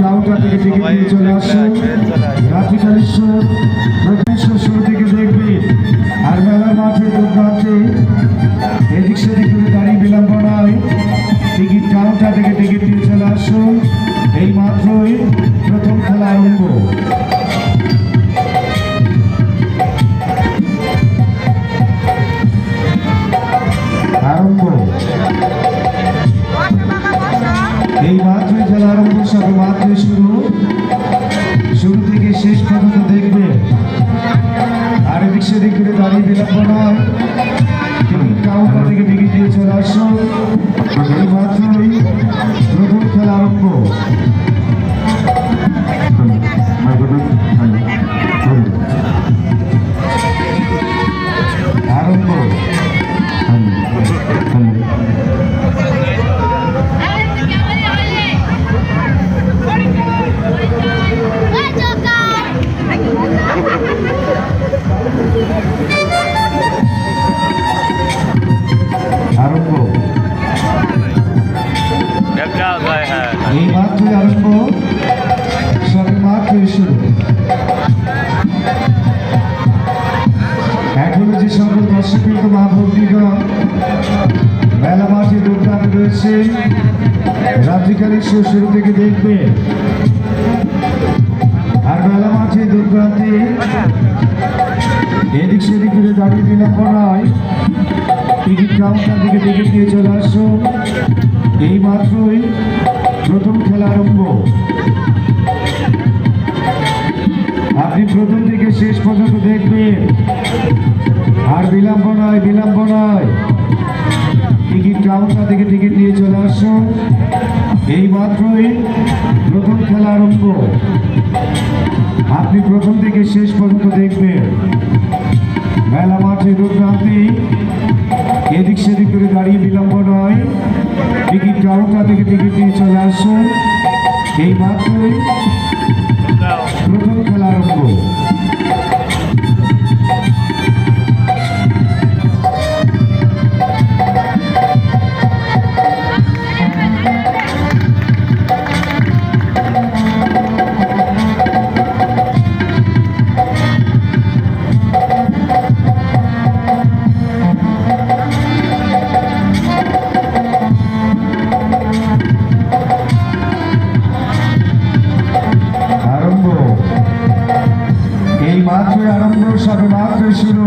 Counter থেকে ticket নিয়ে চলে আসুন। রাত্রিকালীন শুরু থেকে দেখবে আর মেলার মাঠে দোকানে এদিক সেদিক করে দাঁড়িয়ে বিলম্বনায় টিকিট কাউন্টার থেকে টিকিট নিয়ে চলে আসুন। এই মাত্রই প্রথম খেলা আরম্ভ। এই মাত্রই খেলা আরম্ভ, সবে মাত্রই শুরু থেকে শেষ পর্যন্ত দেখবে আর এদিক সেদিক করে দাঁড়িয়ে বিলম্বনায় টিকিট কাউন্টার থেকে টিকিট দিয়ে চলে আসুন। এই মাত্রই প্রথম খেলা আরম্ভ। এই মাত্রই আরম্ভ, সবে মাত্রই শুরু। এখনো যে সকল দর্শকবৃন্দ মা ভক্তিগণ মেলা মাঠে যোগদান রয়েছে, রাত্রিকালীন শুরু থেকে দেখবে আর মেলা মাঠে দুর্গাতে এদিক সেদিক করে দাঁড়িয়ে বিলম্বনায় টিকিট কাউন্টার থেকে টিকিট নিয়ে চলে আসুন। এই মাত্রই প্রথম খেলা আরম্ভ। আপনি প্রথম থেকে শেষ পর্যন্ত দেখবেন আর বিলম্বনায় টিকিট কাউন্টার থেকে টিকিট নিয়ে চলে আসুন। এই মাত্রই প্রথম খেলা আরম্ভ। আপনি প্রথম থেকে শেষ পর্যন্ত দেখবেন মেলা মাঠে দুর্গান্তি এদিক সেদিক করে দাঁড়িয়ে বিলম্ব নয়, টিকিট কাউন্টার থেকে টিকিট নিয়ে চলে আসুন। এই মাত্রই প্রথম খেলা আরম্ভ। মাত্রই আরম্ভ, সবে মাত্রই শুরু।